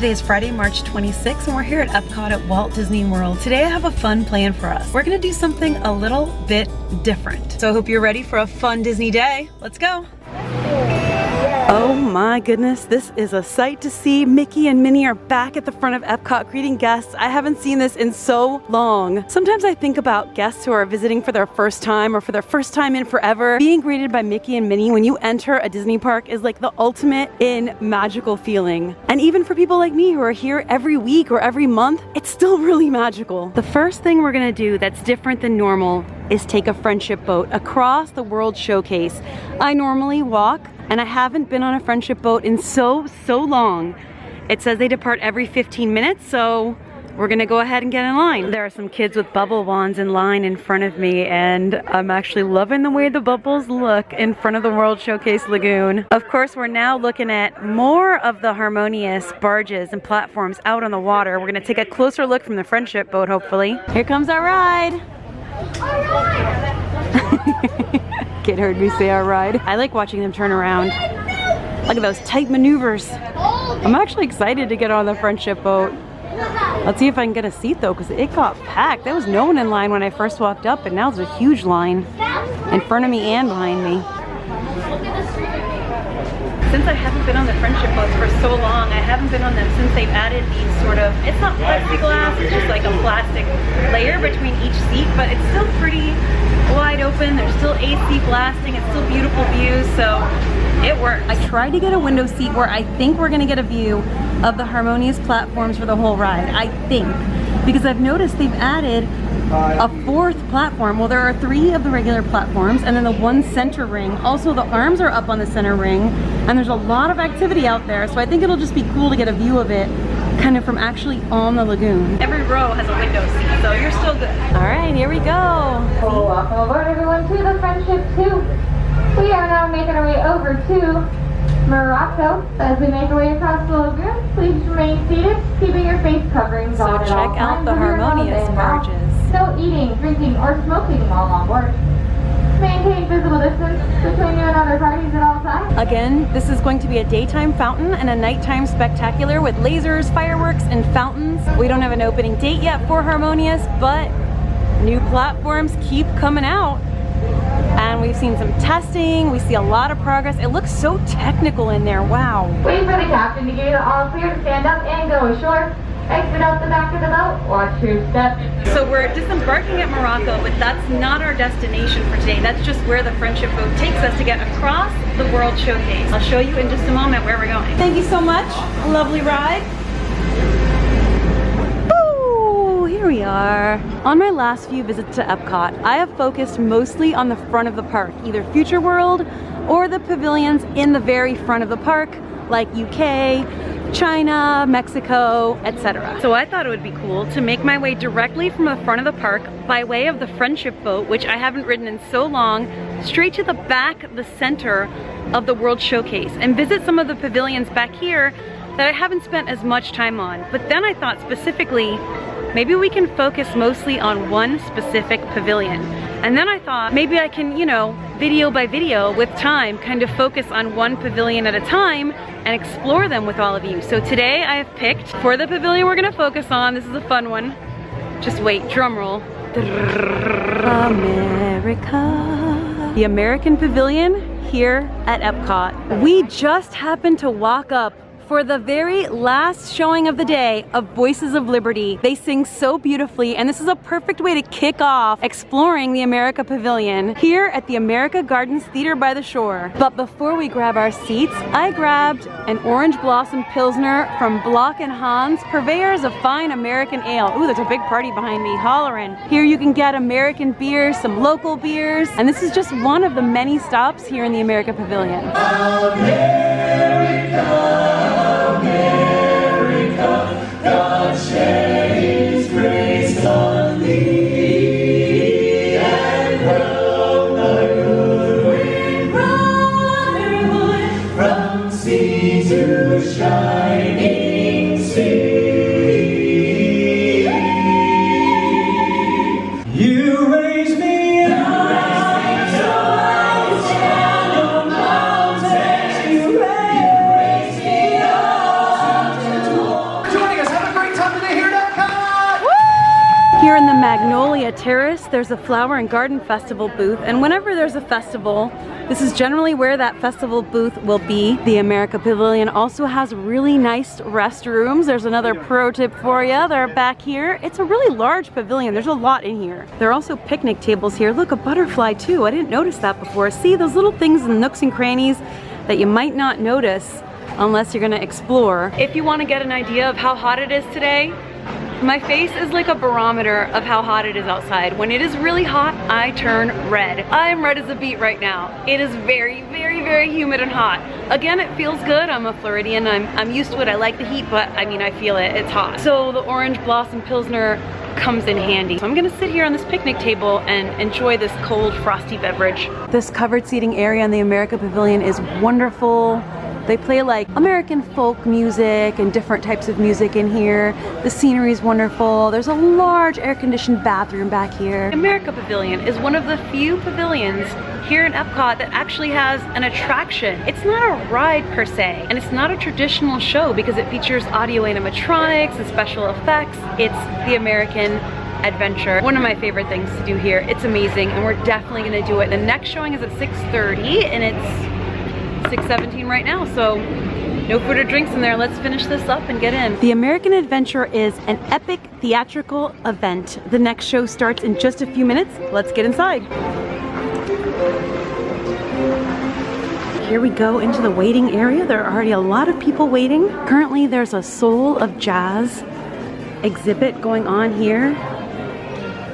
Today is Friday, March 26th, and we're here at EPCOT at Walt Disney World. Today I have a fun plan for us. We're gonna do something a little bit different. So I hope you're ready for a fun Disney day. Let's go. Oh my goodness, this is a sight to see. Mickey and Minnie are back at the front of EPCOT greeting guests. I haven't seen this in so long. Sometimes I think about guests who are visiting for their first time or for their first time in forever. Being greeted by Mickey and Minnie when you enter a Disney park is like the ultimate in magical feeling. And even for people like me who are here every week or every month, it's still really magical. The first thing we're gonna do that's different than normal is take a friendship boat across the World Showcase. I normally walk, and I haven't been on a friendship boat in so long. It says they depart every 15 minutes, so we're gonna go ahead and get in line. There are some kids with bubble wands in line in front of me, and I'm actually loving the way the bubbles look in front of the World Showcase Lagoon. Of course, we're now looking at more of the harmonious barges and platforms out on the water. We're gonna take a closer look from the friendship boat, hopefully. Here comes our ride. Kid heard me say our ride. I like watching them turn around. Look at those tight maneuvers. I'm actually excited to get on the friendship boat. Let's see if I can get a seat though, because it got packed. There was no one in line when I first walked up, and now there's a huge line in front of me and behind me. Since I haven't been on the friendship boats for so long, I haven't been on them since they've added these sort of, it's not plexiglass, it's just like a plastic layer between each seat, but it's still pretty wide open. There's still AC blasting, it's still beautiful views, so it works. I tried to get a window seat where I think we're gonna get a view of the harmonious platforms for the whole ride, I think, because I've noticed they've added a fourth platform. Well, there are 3 of the regular platforms and then the one center ring. Also, the arms are up on the center ring, and there's a lot of activity out there, so I think it'll just be cool to get a view of it kind of from actually on the lagoon. Every row has a window seat, so you're still good. All right, here we go. Well, welcome aboard everyone to the Friendship 2. We are now making our way over to Morocco. As we make our way across the lagoon, please remain seated, keeping your face coverings on at all times. So check out the harmonious barges. No eating, drinking, or smoking while on board. Maintain physical distance between you and other parties at all times. Again, this is going to be a daytime fountain and a nighttime spectacular with lasers, fireworks, and fountains. We don't have an opening date yet for Harmonious, but new platforms keep coming out. And we've seen some testing, we see a lot of progress. It looks so technical in there, wow. Wait for the captain to give you the all clear to stand up and go ashore. Exit out the back of the boat, watch your step. So we're disembarking at Morocco, but that's not our destination for today. That's just where the friendship boat takes us to get across the World Showcase. I'll show you in just a moment where we're going. Thank you so much, a lovely ride. Ooh, here we are. On my last few visits to EPCOT, I have focused mostly on the front of the park, either Future World or the pavilions in the very front of the park, like UK, China, Mexico, etc. So I thought it would be cool to make my way directly from the front of the park by way of the friendship boat, which I haven't ridden in so long, straight to the back, the center of the World Showcase, and visit some of the pavilions back here that I haven't spent as much time on. But then I thought specifically, maybe we can focus mostly on one specific pavilion. And then I thought maybe I can, you know, video by video with time, kind of focus on one pavilion at a time and explore them with all of you. So today I have picked, for the pavilion we're gonna focus on, this is a fun one. Just wait, drum roll. America. The American Pavilion here at EPCOT. We just happened to walk up for the very last showing of the day of Voices of Liberty. They sing so beautifully, and this is a perfect way to kick off exploring the America Pavilion here at the America Gardens Theater by the Shore. But before we grab our seats, I grabbed an Orange Blossom Pilsner from Block & Hans, purveyors of fine American ale. Ooh, there's a big party behind me, hollering. Here you can get American beers, some local beers, and this is just one of the many stops here in the America Pavilion. America, God shed His grace on thee, and from thy good wind, brotherhood, from sea to shining sea. You raise me up. Stand on mountains. You raise me up. here in the Magnolia Terrace. There's a flower and garden festival booth, and whenever there's a festival, this is generally where that festival booth will be. The America Pavilion also has really nice restrooms. There's another pro tip for you. They're back here. It's a really large pavilion. There's a lot in here. There are also picnic tables here. Look, a butterfly too. I didn't notice that before. See those little things in nooks and crannies that you might not notice unless you're gonna explore. If you want to get an idea of how hot it is today, my face is like a barometer of how hot it is outside. When it is really hot, I turn red. I'm red as a beet right now. It is very, very, very humid and hot. Again, it feels good. I'm a Floridian. I'm used to it. I like the heat, but I mean, I feel it. It's hot. So the orange blossom Pilsner comes in handy. So I'm gonna sit here on this picnic table and enjoy this cold, frosty beverage. This covered seating area in the America Pavilion is wonderful. They play like American folk music and different types of music in here. The scenery is wonderful. There's a large air-conditioned bathroom back here. America Pavilion is one of the few pavilions here in EPCOT that actually has an attraction. It's not a ride per se, and it's not a traditional show because it features audio animatronics and special effects. It's the American adventure. One of my favorite things to do here. It's amazing, and we're definitely gonna do it. The next showing is at 6:30, and it's 6:17 right now, so no food or drinks in there. Let's finish this up and get in. The American Adventure is an epic theatrical event. The next show starts in just a few minutes. Let's get inside. Here we go into the waiting area. There are already a lot of people waiting. Currently there's a Soul of Jazz exhibit going on here.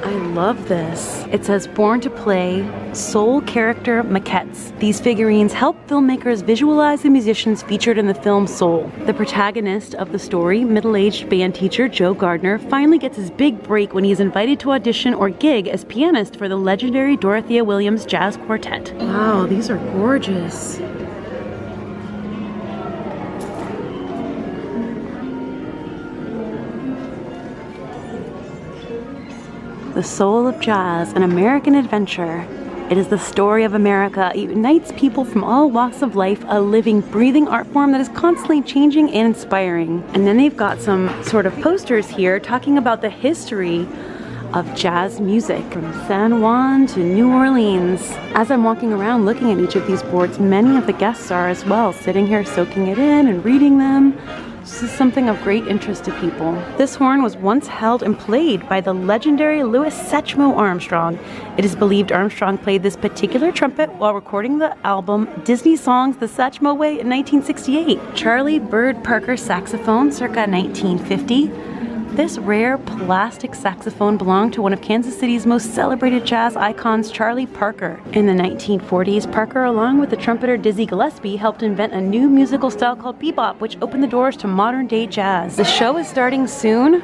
I love this. It says Born to Play Soul Character Maquettes. These figurines help filmmakers visualize the musicians featured in the film Soul. The protagonist of the story, middle-aged band teacher Joe Gardner, finally gets his big break when he is invited to audition or gig as pianist for the legendary Dorothea Williams Jazz Quartet. Wow, these are gorgeous. The Soul of Jazz, an American adventure. It is the story of America. It unites people from all walks of life, a living, breathing art form that is constantly changing and inspiring. And then they've got some sort of posters here talking about the history of jazz music from San Juan to New Orleans. As I'm walking around looking at each of these boards, many of the guests are as well, sitting here soaking it in and reading them. This is something of great interest to people. This horn was once held and played by the legendary Louis Satchmo Armstrong. It is believed Armstrong played this particular trumpet while recording the album Disney Songs The Satchmo Way in 1968. Charlie Bird Parker saxophone circa 1950. This rare plastic saxophone belonged to one of Kansas City's most celebrated jazz icons, Charlie Parker. In the 1940s, Parker, along with the trumpeter Dizzy Gillespie, helped invent a new musical style called bebop, which opened the doors to modern-day jazz. The show is starting soon,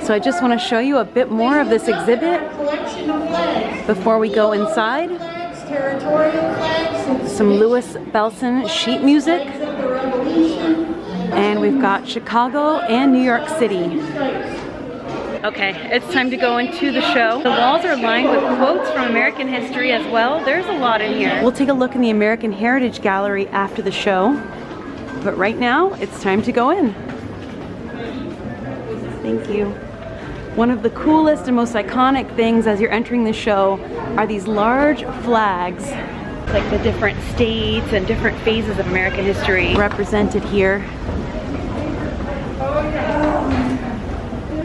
so I just want to show you a bit more of this exhibit before we go inside. Some Louis Bellson sheet music. And we've got Chicago and New York City. Okay, it's time to go into the show. The walls are lined with quotes from American history as well. There's a lot in here. We'll take a look in the American Heritage Gallery after the show. But right now, it's time to go in. Thank you. One of the coolest and most iconic things as you're entering the show are these large flags, like the different states and different phases of American history represented here.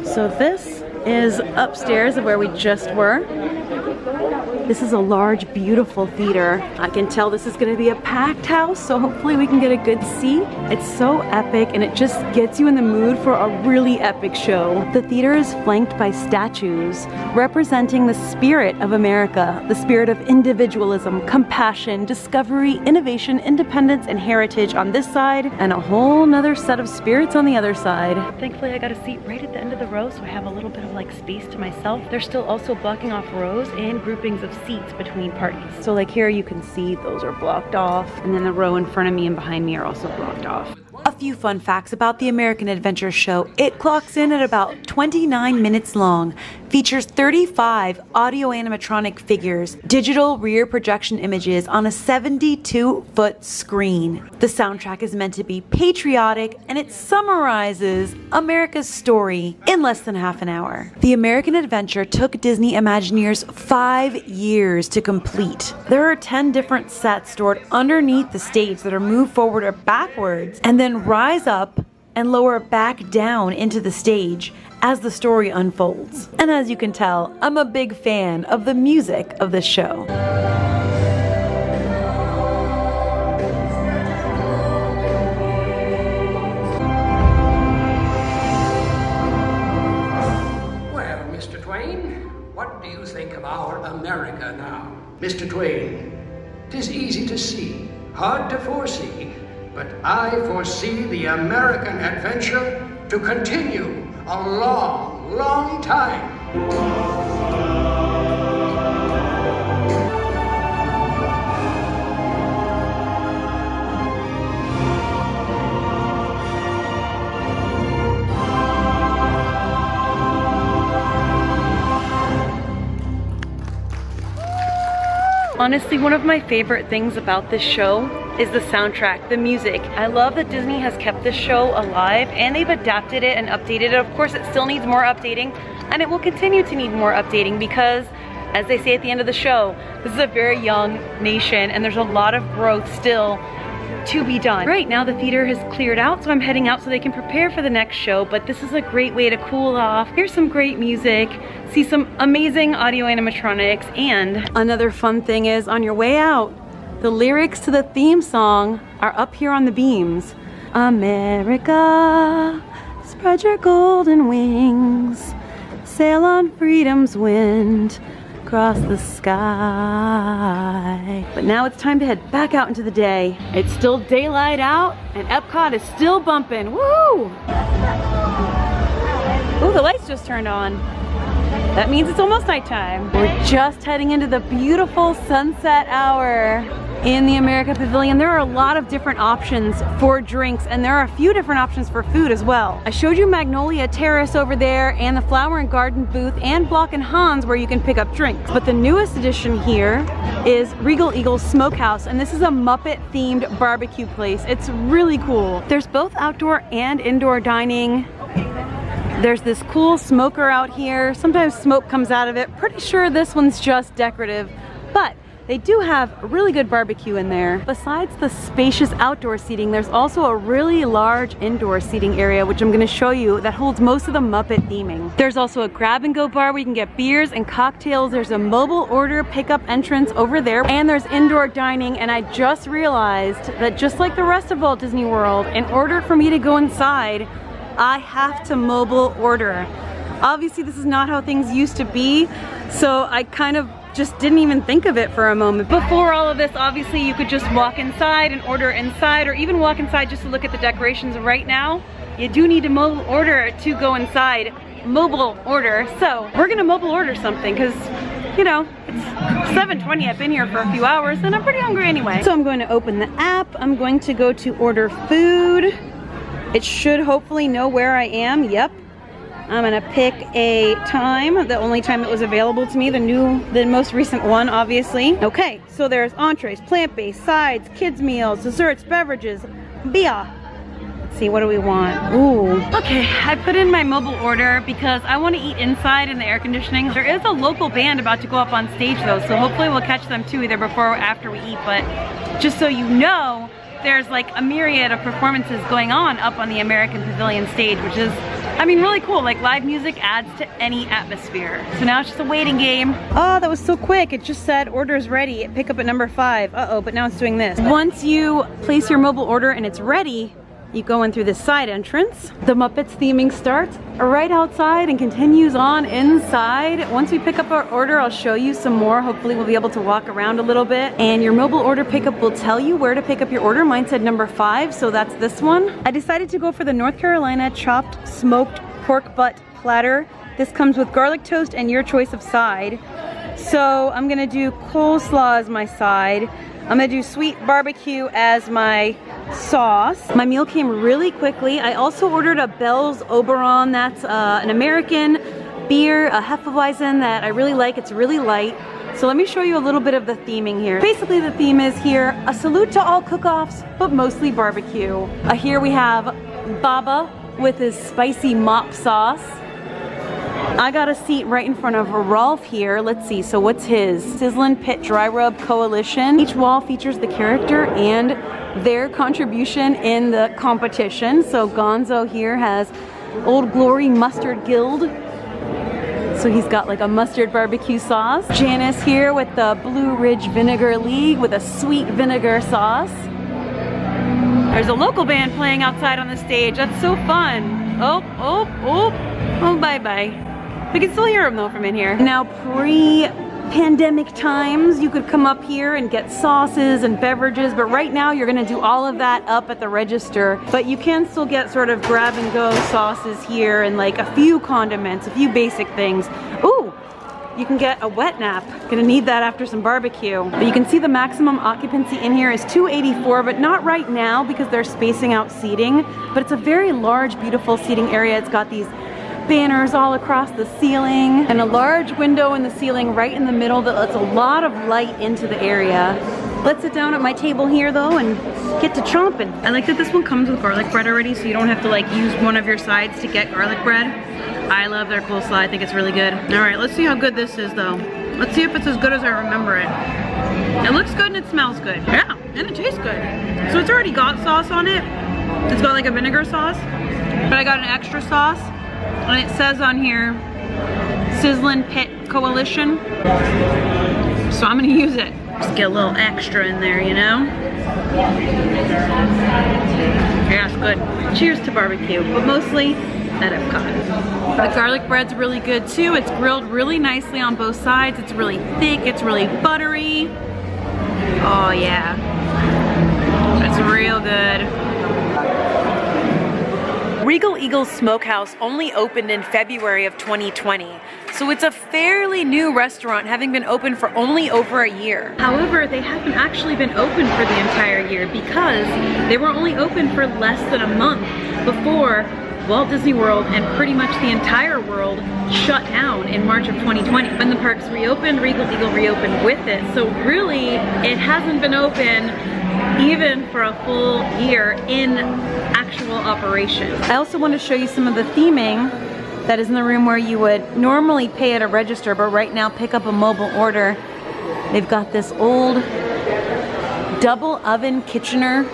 So this is upstairs of where we just were. This is a large, beautiful theater. I can tell this is going to be a packed house, so hopefully we can get a good seat. It's so epic, and it just gets you in the mood for a really epic show. The theater is flanked by statues representing the spirit of America, the spirit of individualism, compassion, discovery, innovation, independence, and heritage on this side, and a whole nother set of spirits on the other side. Thankfully, I got a seat right at the end of the row, so I have a little bit of like space to myself. They're still also blocking off rows and groupings of seats between parties. So like here you can see those are blocked off, and then the row in front of me and behind me are also blocked off. A few fun facts about the American Adventure Show. It clocks in at about 29 minutes long. features 35 audio animatronic figures, digital rear projection images on a 72-foot screen. The soundtrack is meant to be patriotic, and it summarizes America's story in less than half an hour. The American adventure took Disney Imagineers 5 years to complete. There are 10 different sets stored underneath the stage that are moved forward or backwards and then rise up and lower back down into the stage as the story unfolds. And as you can tell, I'm a big fan of the music of this show. Well, Mr. Twain, what do you think of our America now? Mr. Twain, 'tis easy to see, hard to foresee, but I foresee the American adventure to continue a long, long time. Honestly, one of my favorite things about this show is the soundtrack, the music. I love that Disney has kept this show alive and they've adapted it and updated it. Of course, it still needs more updating, and it will continue to need more updating because, as they say at the end of the show, this is a very young nation and there's a lot of growth still to be done. Right now the theater has cleared out, so I'm heading out so they can prepare for the next show, but this is a great way to cool off, hear some great music, see some amazing audio animatronics, and another fun thing is on your way out, the lyrics to the theme song are up here on the beams. America, spread your golden wings, sail on freedom's wind, across the sky. But now it's time to head back out into the day. It's still daylight out and EPCOT is still bumping. Woo! Ooh, the lights just turned on. That means it's almost nighttime. We're just heading into the beautiful sunset hour in the America Pavilion. There are a lot of different options for drinks, and there are a few different options for food as well. I showed you Magnolia Terrace over there and the Flower and Garden booth and Block and Hans where you can pick up drinks. But the newest addition here is Regal Eagle's Smokehouse, and this is a Muppet themed barbecue place. It's really cool. There's both outdoor and indoor dining. There's this cool smoker out here. Sometimes smoke comes out of it. Pretty sure this one's just decorative, but they do have really good barbecue in there. Besides the spacious outdoor seating, there's also a really large indoor seating area, which I'm going to show you, that holds most of the Muppet theming. There's also a grab and go bar where you can get beers and cocktails. There's a mobile order pickup entrance over there, and there's indoor dining. And I just realized that just like the rest of Walt Disney World, in order for me to go inside, I have to mobile order. Obviously, this is not how things used to be, so I kind of just didn't even think of it for a moment. Before all of this, obviously you could just walk inside and order inside, or even walk inside just to look at the decorations. Right now, you do need to mobile order to go inside. Mobile order. So we're gonna mobile order something because, you know, it's 7:20. I've been here for a few hours and I'm pretty hungry anyway. So I'm going to open the app. I'm going to go to order food. It should hopefully know where I am. Yep. I'm gonna pick a time, the only time that was available to me, the most recent one, obviously. Okay, so there's entrees, plant-based, sides, kids meals, desserts, beverages, beer. Let's see, what do we want? Ooh. Okay, I put in my mobile order because I want to eat inside in the air conditioning. There is a local band about to go up on stage though, so hopefully we'll catch them too, either before or after we eat. But just so you know, there's like a myriad of performances going on up on the American Pavilion stage, which is, I mean, really cool. Like, live music adds to any atmosphere. So now it's just a waiting game. Oh, that was so quick. It just said orders ready. Pick up at number 5. Uh-oh, but now it's doing this. Once you place your mobile order and it's ready, you go in through this side entrance. The Muppets theming starts right outside and continues on inside. Once we pick up our order, I'll show you some more. Hopefully we'll be able to walk around a little bit. And your mobile order pickup will tell you where to pick up your order. Mine said number 5, so that's this one. I decided to go for the North Carolina chopped smoked pork butt platter. This comes with garlic toast and your choice of side. So I'm gonna do coleslaw as my side. I'm gonna do sweet barbecue as my sauce. My meal came really quickly. I also ordered a Bell's Oberon. That's an American beer, a Hefeweizen that I really like. It's really light. So let me show you a little bit of the theming here. Basically the theme is here, a salute to all cook-offs, but mostly barbecue. Here we have Baba with his spicy mop sauce. I got a seat right in front of Rolf here. Let's see, so what's his? Sizzlin' Pit Dry Rub Coalition. Each wall features the character and their contribution in the competition. So Gonzo here has Old Glory Mustard Guild. So he's got like a mustard barbecue sauce. Janice here with the Blue Ridge Vinegar League with a sweet vinegar sauce. There's a local band playing outside on the stage. That's so fun. Oh, bye-bye. We can still hear them though from in here. Now pre-pandemic times, you could come up here and get sauces and beverages, but right now you're gonna do all of that up at the register. But you can still get sort of grab and go sauces here and like a few condiments, a few basic things. Ooh, you can get a wet nap. Gonna need that after some barbecue. But you can see the maximum occupancy in here is 284, but not right now because they're spacing out seating. But it's a very large, beautiful seating area. It's got these banners all across the ceiling and a large window in the ceiling right in the middle that lets a lot of light into the area. Let's sit down at my table here though and get to chomping. I like that this one comes with garlic bread already, so you don't have to like use one of your sides to get garlic bread. I love their coleslaw. I think it's really good. All right, let's see how good this is though. Let's see if it's as good as I remember it. It looks good and it smells good. Yeah, and it tastes good. So it's already got sauce on it. It's got like a vinegar sauce, but I got an extra sauce. And it says on here, Sizzlin' Pit Coalition. So I'm gonna use it. Just get a little extra in there, you know? Yeah, it's good. Cheers to barbecue, but mostly at EPCOT. The garlic bread's really good too. It's grilled really nicely on both sides. It's really thick, it's really buttery. Oh yeah, it's real good. Regal Eagle's Smokehouse only opened in February of 2020, so it's a fairly new restaurant, having been open for only over a year. However, they haven't actually been open for the entire year because they were only open for less than a month before Walt Disney World and pretty much the entire world shut down in March of 2020. When the parks reopened, Regal Eagle reopened with it, so really it hasn't been open even for a full year in actual operation. I also want to show you some of the theming that is in the room where you would normally pay at a register, but right now pick up a mobile order. They've got this old double oven Kitchener.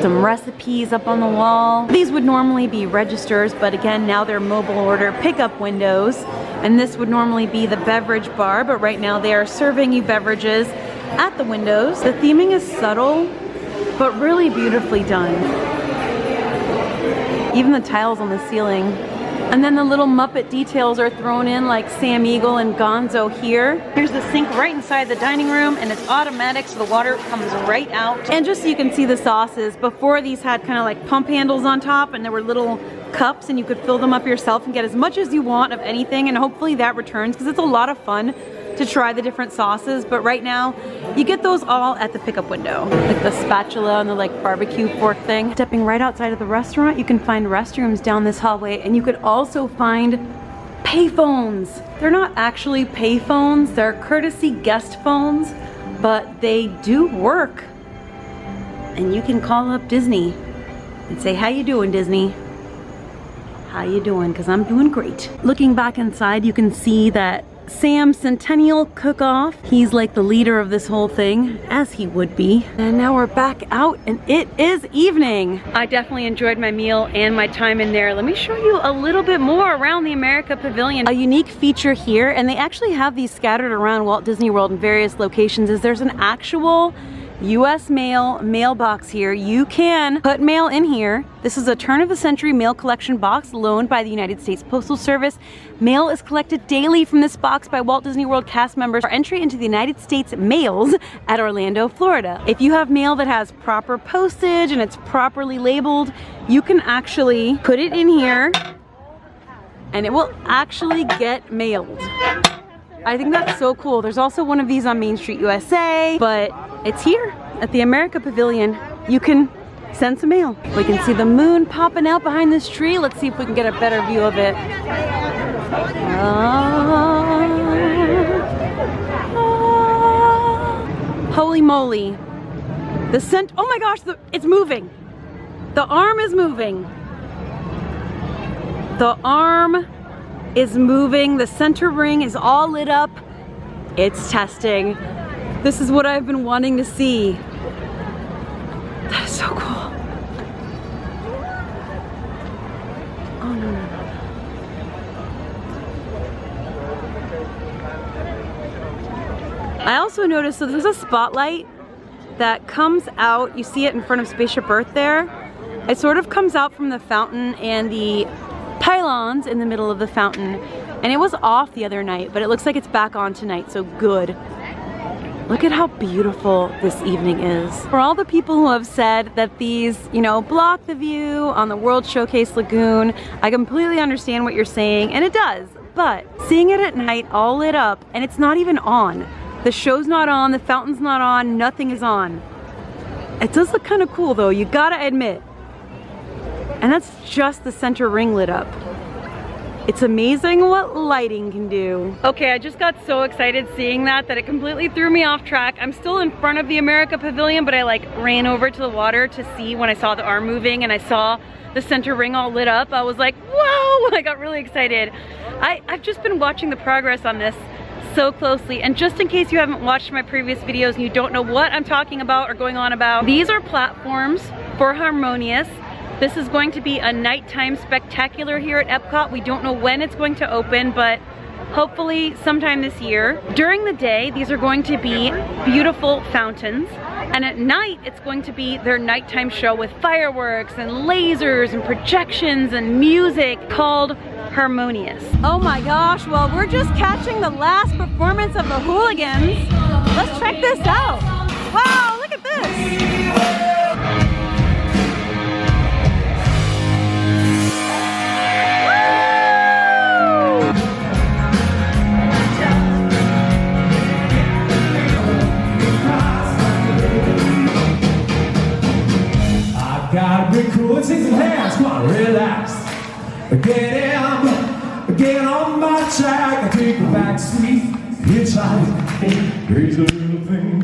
Some recipes up on the wall. These would normally be registers, but again, now they're mobile order pickup windows. And this would normally be the beverage bar, but right now they are serving you beverages at the windows. The theming is subtle, but really beautifully done. Even the tiles on the ceiling. And then the little Muppet details are thrown in, like Sam Eagle and Gonzo here. Here's the sink right inside the dining room, and it's automatic, so the water comes right out. And just so you can see the sauces, before these had kind of like pump handles on top, and there were little cups, and you could fill them up yourself and get as much as you want of anything, and hopefully that returns, because it's a lot of fun to try the different sauces. But right now, you get those all at the pickup window. Like the spatula and the like barbecue fork thing. Stepping right outside of the restaurant, you can find restrooms down this hallway, and you could also find payphones. They're not actually payphones, they're courtesy guest phones, but they do work. And you can call up Disney and say, how you doing, Disney? How you doing? Because I'm doing great. Looking back inside, you can see that Sam's Centennial Cook-Off. He's like the leader of this whole thing, as he would be. And now we're back out and it is evening. I definitely enjoyed my meal and my time in there. Let me show you a little bit more around the America Pavilion. A unique feature here, and they actually have these scattered around Walt Disney World in various locations, is there's an actual U.S. mail mailbox here. You can put mail in here. This is a turn-of-the-century mail collection box loaned by the United States Postal Service. Mail is collected daily from this box by Walt Disney World cast members for entry into the United States mails at Orlando, Florida. If you have mail that has proper postage and it's properly labeled, you can actually put it in here and it will actually get mailed. I think that's so cool. There's also one of these on Main Street USA, but it's here at the America Pavilion. You can send some mail. We can see the moon popping out behind this tree. Let's see if we can get a better view of it. Holy moly. Oh my gosh, it's moving. The arm is moving. The arm is moving. The center ring is all lit up. It's testing. This is what I've been wanting to see. That is so cool. Oh no, no, no. I also noticed, so there's a spotlight that comes out. You see it in front of Spaceship Earth there. It sort of comes out from the fountain and the pylons in the middle of the fountain. And it was off the other night, but it looks like it's back on tonight, so good. Look at how beautiful this evening is. For all the people who have said that these, you know, block the view on the World Showcase Lagoon, I completely understand what you're saying, and it does. But seeing it at night all lit up, and it's not even on. The show's not on, the fountain's not on, nothing is on. It does look kind of cool though, you gotta admit. And that's just the center ring lit up. It's amazing what lighting can do. Okay, I just got so excited seeing that it completely threw me off track. I'm still in front of the America Pavilion, but I like ran over to the water to see when I saw the arm moving and I saw the center ring all lit up. I was like, whoa, I got really excited. I've just been watching the progress on this so closely, and just in case you haven't watched my previous videos and you don't know what I'm talking about or going on about, these are platforms for Harmonious. This is going to be a nighttime spectacular here at EPCOT. We don't know when it's going to open, but hopefully sometime this year. During the day, these are going to be beautiful fountains, and at night, it's going to be their nighttime show with fireworks and lasers and projections and music called Harmonious. Oh my gosh, well, we're just catching the last performance of the Hooligans. Let's check this out. Wow, look at this. Gotta be cool and take some hands, come on, relax. Get on my track, I take a back seat, hitchhike, crazy little thing.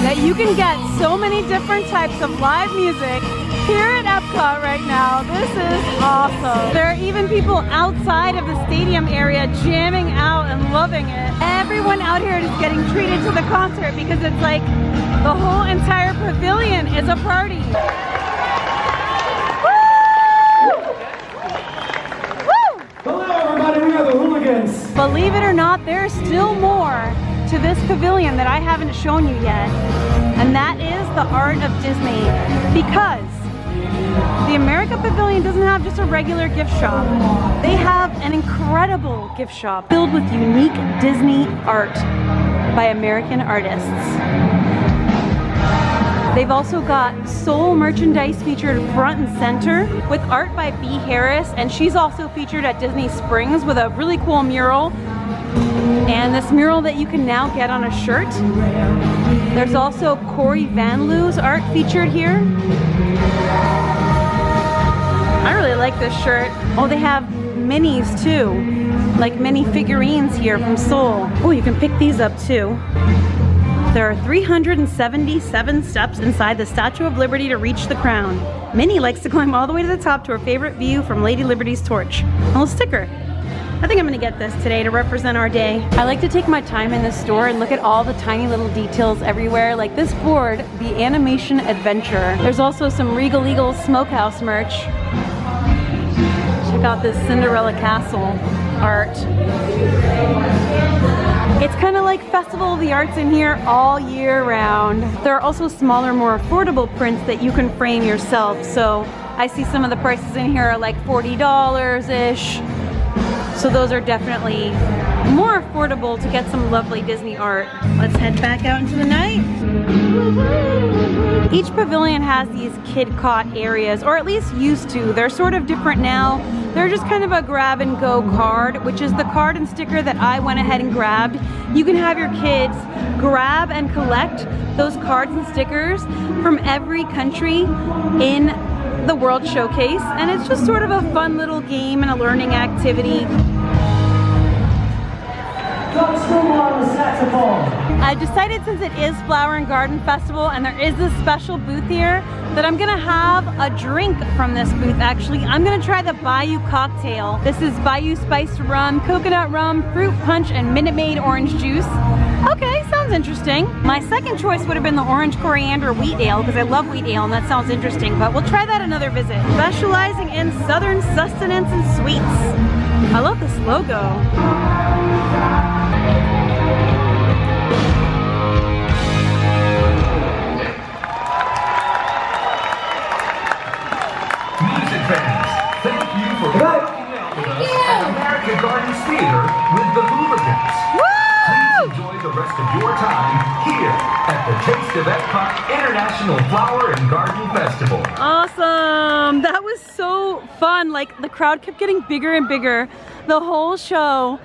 That you can get so many different types of live music here at EPCOT right now. This is awesome. There are even people outside of the stadium area jamming out and loving it. Everyone out here is getting treated to the concert because it's like the whole entire pavilion is a party. Hello everybody, we are the Hooligans. Believe it or not, there's still more to this pavilion that I haven't shown you yet, and that is the art of Disney, because the America Pavilion doesn't have just a regular gift shop. They have an incredible gift shop filled with unique Disney art by American artists. They've also got Soul merchandise featured front and center with art by B. Harris, and she's also featured at Disney Springs with a really cool mural. And this mural that you can now get on a shirt. There's also Corey Van Loo's art featured here. I really like this shirt. Oh, they have minis too, like mini figurines here from Soul. Oh, you can pick these up too. There are 377 steps inside the Statue of Liberty to reach the crown. Minnie likes to climb all the way to the top to her favorite view from Lady Liberty's torch. A little sticker. I think I'm gonna get this today to represent our day. I like to take my time in the store and look at all the tiny little details everywhere, like this board, the Animation Adventure. There's also some Regal Eagle Smokehouse merch. Check out this Cinderella Castle art. It's kind of like Festival of the Arts in here all year round. There are also smaller, more affordable prints that you can frame yourself. So I see some of the prices in here are like $40-ish. So those are definitely more affordable to get some lovely Disney art. Let's head back out into the night. Each pavilion has these EPCOT areas, or at least used to. They're sort of different now. They're just kind of a grab and go card, which is the card and sticker that I went ahead and grabbed. You can have your kids grab and collect those cards and stickers from every country in the World Showcase, and it's just sort of a fun little game and a learning activity. On the saxophone. I decided, since it is Flower and Garden Festival and there is this special booth here, that I'm gonna have a drink from this booth. Actually, I'm gonna try the Bayou cocktail. This is Bayou spiced rum, coconut rum, fruit punch, and Minute Maid orange juice. Okay, sounds interesting. My second choice would have been the orange coriander wheat ale, because I love wheat ale and that sounds interesting, but we'll try that another visit. Specializing in Southern sustenance and sweets. I love this logo. Music fans, thank you for rocking out with us at American Gardens Theater with the Hooligans. Please enjoy the rest of your time here at the Taste of EPCOT International Flower and Garden Festival. Awesome! That was so fun. Like, the crowd kept getting bigger and bigger the whole show.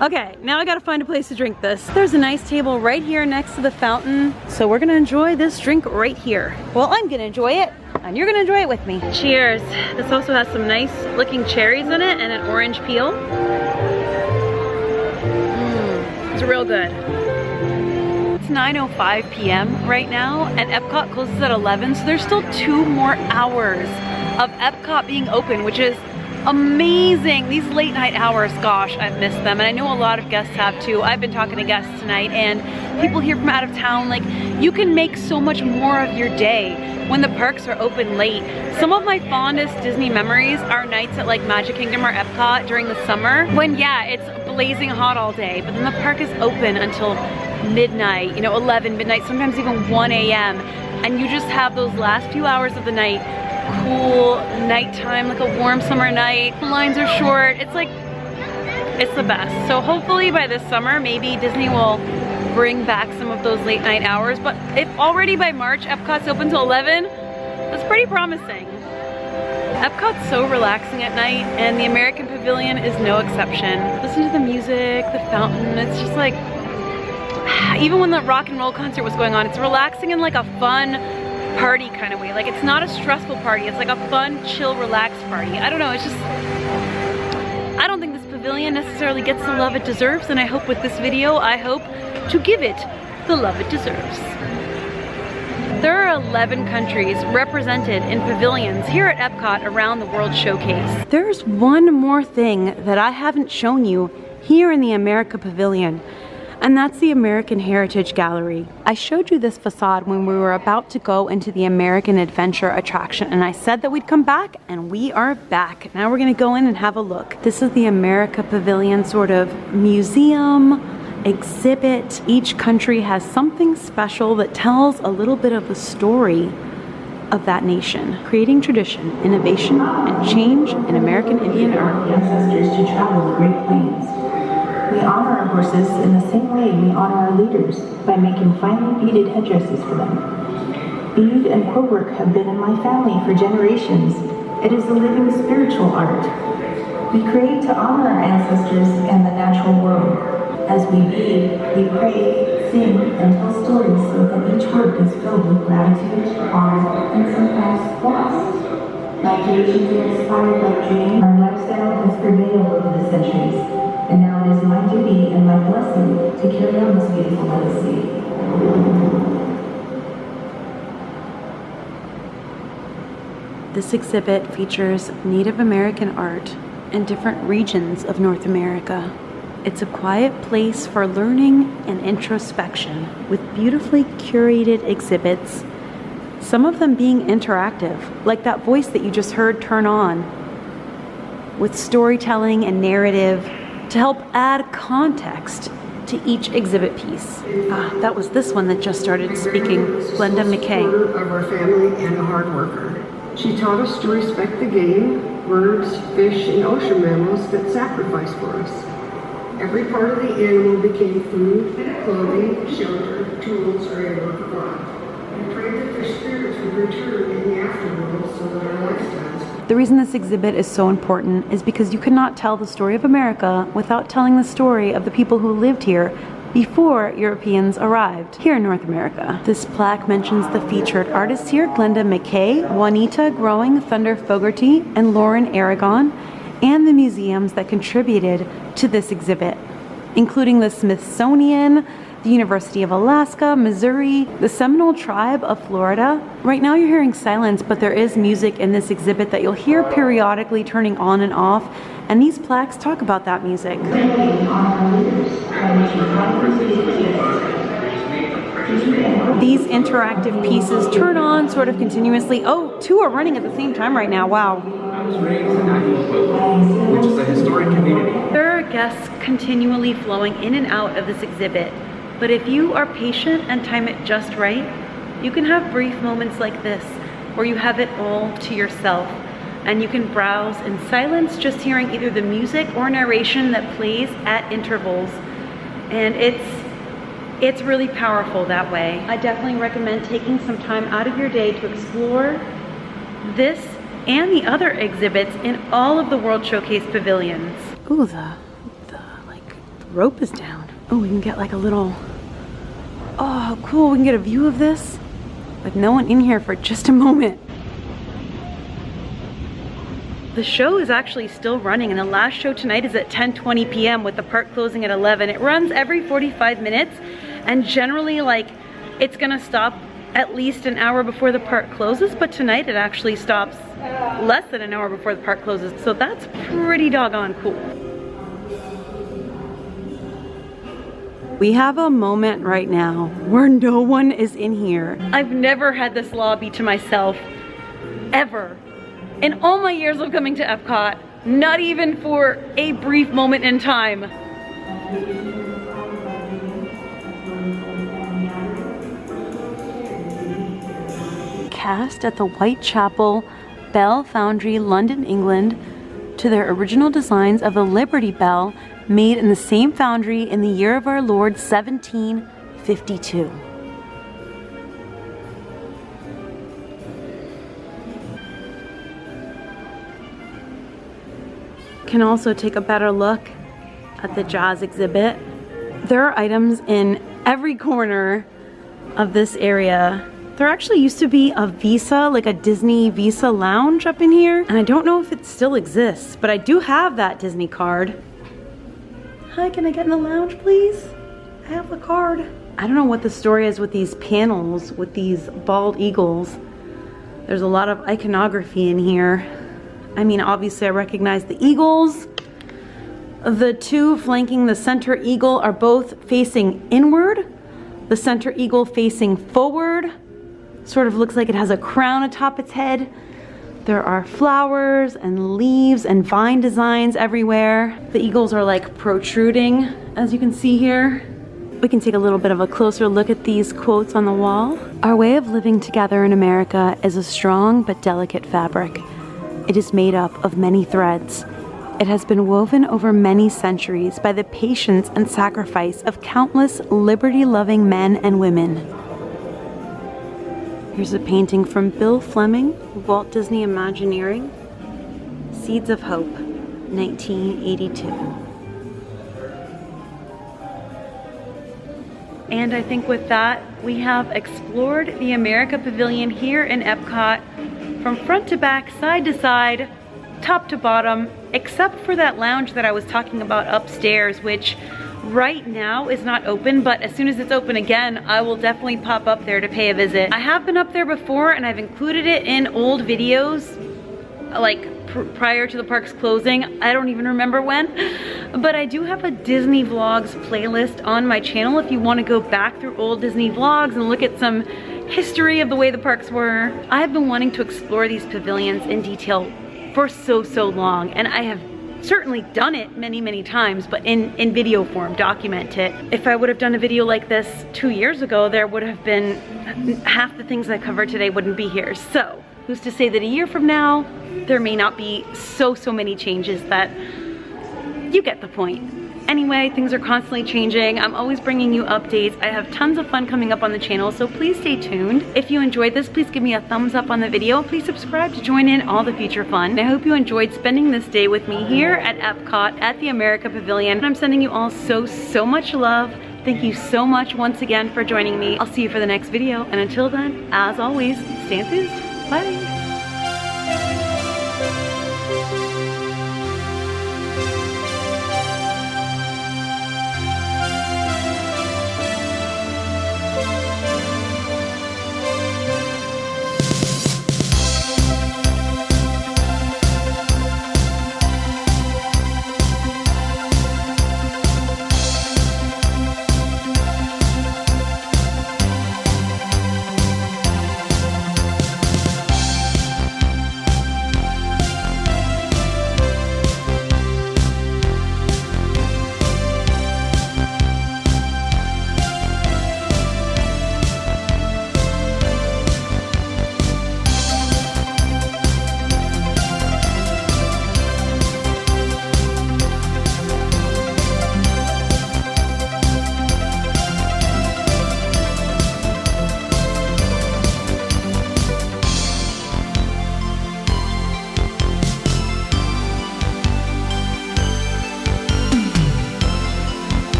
Okay, now I gotta find a place to drink this. There's a nice table right here next to the fountain, so we're gonna enjoy this drink right here. Well, I'm gonna enjoy it, and you're gonna enjoy it with me. Cheers. This also has some nice looking cherries in it and an orange peel. It's real good. It's 9:05 p.m. right now, and EPCOT closes at 11, so there's still 2 more hours of EPCOT being open, which is amazing. These late night hours, gosh, I've missed them, and I know a lot of guests have too. I've been talking to guests tonight and people here from out of town. Like, you can make so much more of your day when the parks are open late. Some of my fondest Disney memories are nights at like Magic Kingdom or EPCOT during the summer, when yeah, it's blazing hot all day, but then the park is open until midnight, you know, 11, midnight, sometimes even 1 a.m. and you just have those last few hours of the night, cool nighttime, like a warm summer night. The lines are short. It's like, it's the best. So hopefully by this summer, maybe Disney will bring back some of those late night hours. But if already by March EPCOT's open till 11, that's pretty promising. EPCOT's so relaxing at night, and the American Pavilion is no exception. Listen to the music, the fountain. It's just like, even when the rock and roll concert was going on, it's relaxing in like a fun party kind of way. Like, it's not a stressful party, it's like a fun, chill, relaxed party. I don't know, it's just, I don't think this pavilion necessarily gets the love it deserves, and I hope with this video, I hope to give it the love it deserves. There are 11 countries represented in pavilions here at EPCOT around the World Showcase. There's one more thing that I haven't shown you here in the America Pavilion, and that's the American Heritage Gallery. I showed you this facade when we were about to go into the American Adventure attraction, and I said that we'd come back, and we are back. Now we're gonna go in and have a look. This is the America Pavilion sort of museum, exhibit. Each country has something special that tells a little bit of the story of that nation, creating tradition, innovation, and change in American Indian art. Ancestors to travel the Great Plains. We honor our horses in the same way we honor our leaders, by making finely beaded headdresses for them. Bead and quill work have been in my family for generations. It is a living spiritual art. We create to honor our ancestors and the natural world. As we bead, we pray, sing, and tell stories so that each work is filled with gratitude, honor, and sometimes loss. My creations are inspired by dreams. Our lifestyle has prevailed over the centuries, and now it is my duty and my blessing to carry on this beautiful legacy. This exhibit features Native American art in different regions of North America. It's a quiet place for learning and introspection, with beautifully curated exhibits, some of them being interactive, like that voice that you just heard turn on, with storytelling and narrative to help add context to each exhibit piece. That was this one that just started speaking, Glenda McKay. Of our family and a hard worker. She taught us to respect the game, birds, fish, and ocean mammals that sacrifice for us. Every part of the animal became food, clothing, shelter, tools, or a work of art. We prayed that their spirits would return in the afterworld so that our lifestyles. The reason this exhibit is so important is because you cannot tell the story of America without telling the story of the people who lived here before Europeans arrived here in North America. This plaque mentions the featured artists here, Glenda McKay, Juanita Growing, Thunder Fogarty, and Lauren Aragon, and the museums that contributed to this exhibit, including the Smithsonian, the University of Alaska, Missouri, the Seminole Tribe of Florida. Right now you're hearing silence, but there is music in this exhibit that you'll hear periodically turning on and off, and these plaques talk about that music. These interactive pieces turn on sort of continuously. Oh, two are running at the same time right now, wow. I was raised in 1912, which is a historic community. There are guests continually flowing in and out of this exhibit, but if you are patient and time it just right, you can have brief moments like this where you have it all to yourself and you can browse in silence, just hearing either the music or narration that plays at intervals. And it's really powerful that way. I definitely recommend taking some time out of your day to explore this and the other exhibits in all of the World Showcase pavilions. Ooh, the rope is down. Oh, we can get like a little, oh cool, we can get a view of this with no one in here for just a moment. The show is actually still running, and the last show tonight is at 10:20 p.m. with the park closing at 11. It runs every 45 minutes, and generally like it's gonna stop at least an hour before the park closes, but tonight it actually stops less than an hour before the park closes, so that's pretty doggone cool. We have a moment right now where no one is in here. I've never had this lobby to myself, ever. In all my years of coming to EPCOT, not even for a brief moment in time. Cast at the Whitechapel Bell Foundry, London, England, to their original designs of the Liberty Bell, made in the same foundry in the year of our Lord 1752. Can also take a better look at the jazz exhibit. There are items in every corner of this area. There actually used to be a Visa, like a Disney Visa lounge up in here, and I don't know if it still exists, but I do have that Disney card. Hi, can I get in the lounge, please? I have the card. I don't know what the story is with these panels, with these bald eagles. There's a lot of iconography in here. I mean, obviously I recognize the eagles. The two flanking the center eagle are both facing inward. The center eagle facing forward. Sort of looks like it has a crown atop its head. There are flowers and leaves and vine designs everywhere. The eagles are like protruding, as you can see here. We can take a little bit of a closer look at these quotes on the wall. Our way of living together in America is a strong but delicate fabric. It is made up of many threads. It has been woven over many centuries by the patience and sacrifice of countless liberty-loving men and women. Here's a painting from Bill Fleming, Walt Disney Imagineering, Seeds of Hope, 1982. And I think with that, we have explored the America Pavilion here in EPCOT from front to back, side to side, top to bottom, except for that lounge that I was talking about upstairs, which right now is not open, but as soon as it's open again, I will definitely pop up there to pay a visit. I have been up there before and I've included it in old videos, like prior to the park's closing. I don't even remember when, but I do have a Disney Vlogs playlist on my channel if you want to go back through old Disney vlogs and look at some history of the way the parks were. I have been wanting to explore these pavilions in detail for so long, and I have certainly done it many, many times, but in video form, document it. If I would have done a video like this 2 years ago, there would have been half the things I covered today wouldn't be here. So who's to say that a year from now, there may not be so many changes, that you get the point. Anyway, things are constantly changing. I'm always bringing you updates. I have tons of fun coming up on the channel, so please stay tuned. If you enjoyed this, please give me a thumbs up on the video. Please subscribe to join in all the future fun. I hope you enjoyed spending this day with me here at EPCOT at the America Pavilion. I'm sending you all so much love. Thank you so much once again for joining me. I'll see you for the next video, and until then, as always, stay enthused. Bye.